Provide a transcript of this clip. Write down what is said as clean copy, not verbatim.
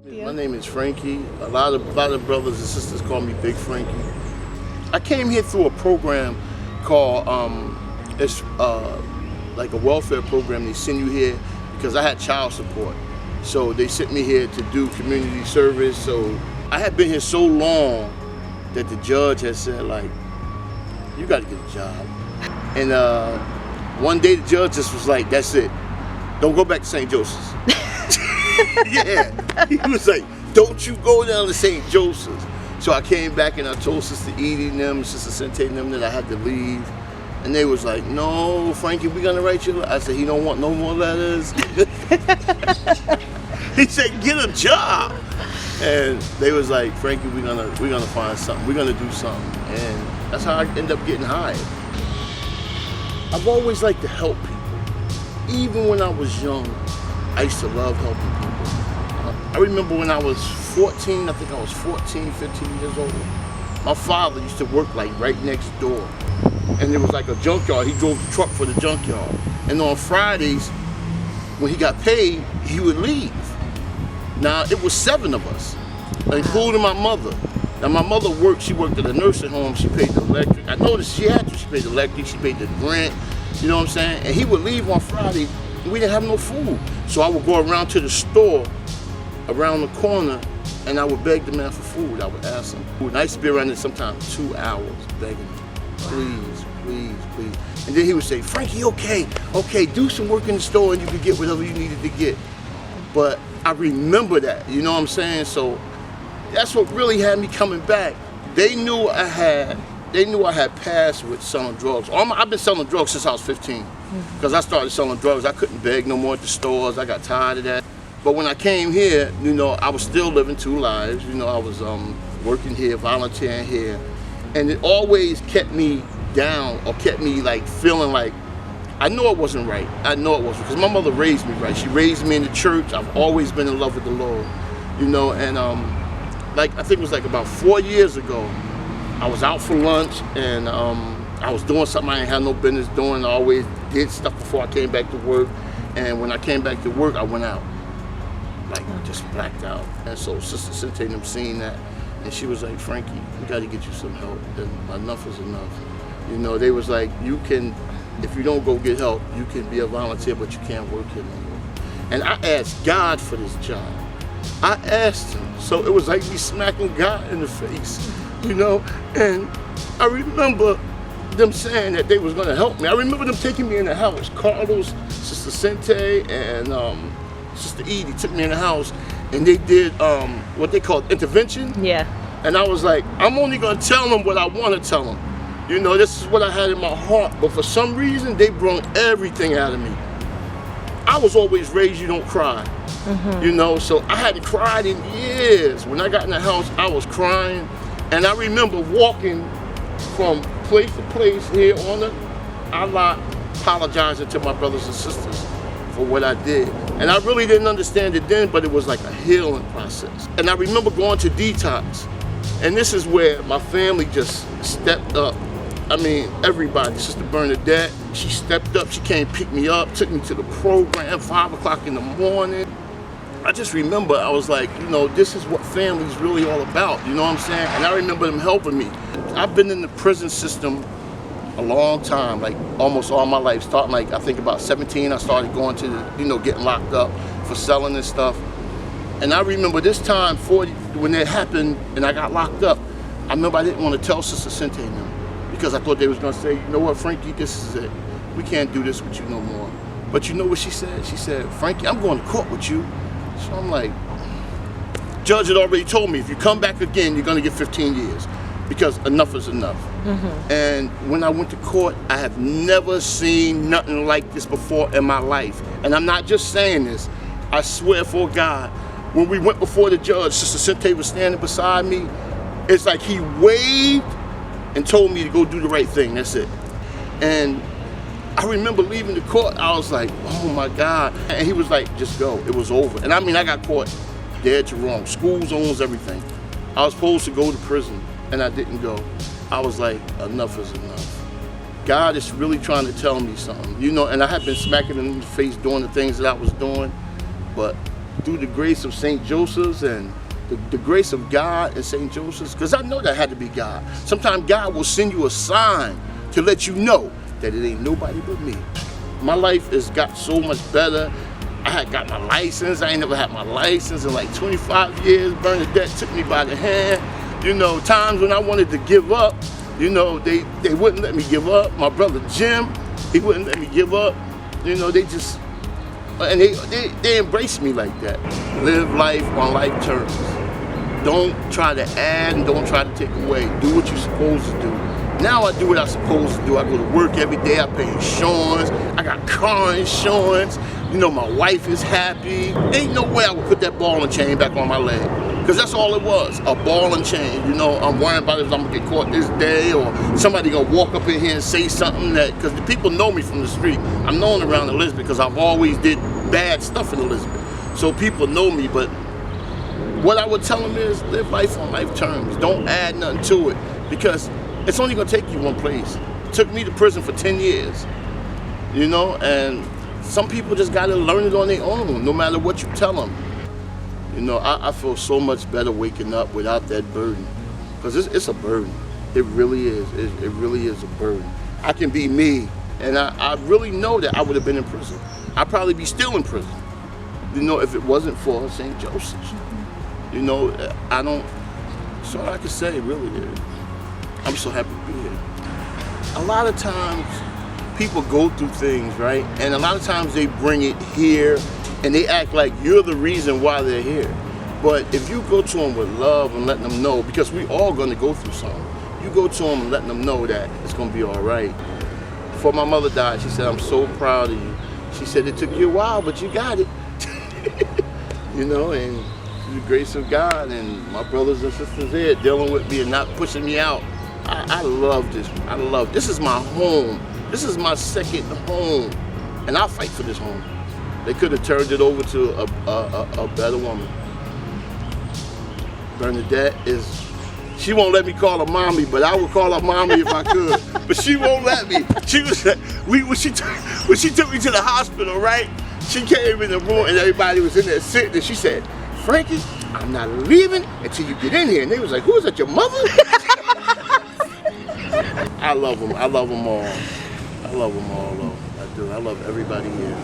Yeah. My name is Frankie. A lot of brothers and sisters call me Big Frankie. I came here through a program called, it's like a welfare program. They send you here because I had child support. So they sent me here to do community service. So I had been here so long that the judge had said, like, you got to get a job. And one day the judge just was like, that's it. Don't go back to St. Joseph's. Yeah, he was like, don't you go down to St. Joseph's. So I came back and I told Sister Edie and them, Sister Sente and them that I had to leave. And they was like, no, Frankie, we're gonna write you. I said, he don't want no more letters. He said, get a job. And they was like, Frankie, we're gonna find something. We're gonna do something. And that's how I ended up getting hired. I've always liked to help people. Even when I was young, I used to love helping people. I remember when I was 14, I think I was 14, 15 years old. My father used to work like right next door. And there was like a junkyard. He drove the truck for the junkyard. And on Fridays, when he got paid, he would leave. Now, it was 7 of us, including my mother. Now, my mother worked, she worked at a nursing home. She paid the electric. I noticed she had to. She paid the electric, she paid the rent, you know what I'm saying? And he would leave on Friday, and we didn't have no food. So I would go around to the store around the corner, and I would beg the man for food. I would ask him. And I used to be around there sometimes 2 hours begging him, please, please, please. And then he would say, Frankie, okay, do some work in the store and you could get whatever you needed to get. But I remember that, you know what I'm saying? So that's what really had me coming back. They knew I had passed with selling drugs. I've been selling drugs since I was 15. Because I started selling drugs. I couldn't beg no more at the stores. I got tired of that. But when I came here, you know, I was still living 2 lives. You know, I was working here, volunteering here. And it always kept me down or kept me like feeling like, I know it wasn't right. I know it wasn't, because my mother raised me right. She raised me in the church. I've always been in love with the Lord, you know, and like I think it was like about 4 years ago, I was out for lunch and I was doing something I ain't had no business doing. I always did stuff before I came back to work. And when I came back to work, I went out, like just blacked out. And so Sister Sente and them seen that, and she was like, Frankie, we gotta get you some help. And enough is enough. You know, they was like, you can, if you don't go get help, you can be a volunteer, but you can't work here no more. And I asked God for this job. I asked him. So it was like me smacking God in the face, you know? And I remember them saying that they was gonna help me. I remember them taking me in the house. Carlos, Sister Sente, and Sister Edie took me in the house, and they did what they called intervention. Yeah. And I was like, I'm only gonna tell them what I wanna tell them. You know, this is what I had in my heart, but for some reason, they brought everything out of me. I was always raised, you don't cry. You know, so I hadn't cried in years. When I got in the house, I was crying. And I remember walking from place to place here on the lot, apologizing to my brothers and sisters for what I did. And I really didn't understand it then, but it was like a healing process. And I remember going to detox. And this is where my family just stepped up. I mean, everybody. Sister Bernadette, she stepped up. She came pick me up, took me to the program, 5 o'clock in the morning. I just remember, I was like, you know, this is what family's really all about, you know what I'm saying? And I remember them helping me. I've been in the prison system a long time, like almost all my life. Starting like, I think about 17, I started going to, you know, getting locked up for selling and stuff. And I remember this time, when it happened and I got locked up, I remember I didn't want to tell Sister Sente and them because I thought they was going to say, you know what, Frankie, this is it. We can't do this with you no more. But you know what she said? She said, Frankie, I'm going to court with you. So I'm like, judge had already told me, if you come back again, you're going to get 15 years because enough is enough. And when I went to court, I have never seen nothing like this before in my life. And I'm not just saying this. I swear for God, when we went before the judge, Sister Sente was standing beside me. It's like he waved and told me to go do the right thing. That's it. And I remember leaving the court, I was like, oh my God. And he was like, just go, it was over. And I mean, I got caught dead to wrong. School zones, everything. I was supposed to go to prison and I didn't go. I was like, enough is enough. God is really trying to tell me something, you know, and I had been smacking him in the face doing the things that I was doing, but through the grace of St. Joseph's and the grace of God and St. Joseph's, because I know that had to be God. Sometimes God will send you a sign to let you know that it ain't nobody but me. My life has got so much better. I had got my license. I ain't never had my license in like 25 years. Bernadette took me by the hand. You know, times when I wanted to give up, you know, they wouldn't let me give up. My brother Jim, he wouldn't let me give up. You know, they just, and they embraced me like that. Live life on life terms. Don't try to add and don't try to take away. Do what you're supposed to do. Now I do what I'm supposed to do. I go to work every day. I pay insurance. I got car insurance. You know, my wife is happy. Ain't no way I would put that ball and chain back on my leg. Because that's all it was, a ball and chain. You know, I'm worrying about if I'm gonna get caught this day or somebody gonna walk up in here and say something that, because the people know me from the street. I'm known around Elizabeth because I've always did bad stuff in Elizabeth. So people know me, but what I would tell them is live life on life terms. Don't add nothing to it because it's only gonna take you one place. It took me to prison for 10 years, you know, and some people just gotta learn it on their own, no matter what you tell them. You know, I feel so much better waking up without that burden, because it's a burden. It really is. It really is a burden. I can be me, and I really know that I would have been in prison. I'd probably be still in prison, you know, if it wasn't for St. Joseph's. You know, that's all I can say, really. I'm so happy to be here. A lot of times, people go through things, right? And a lot of times they bring it here, and they act like you're the reason why they're here. But if you go to them with love and letting them know, because we all gonna go through something, you go to them and letting them know that it's gonna be all right. Before my mother died, she said, I'm so proud of you. She said, it took you a while, but you got it. You know, and through the grace of God and my brothers and sisters here dealing with me and not pushing me out, I love this. This is my home. This is my second home, and I'll fight for this home. They could have turned it over to a better woman. Bernadette she won't let me call her mommy, but I would call her mommy if I could. But she won't let me. When she took me to the hospital, right? She came in the room and everybody was in there sitting, and she said, Frankie, I'm not leaving until you get in here. And they was like, who is that, your mother? I love them. I love them all. I love them all, though. I do. I love everybody here.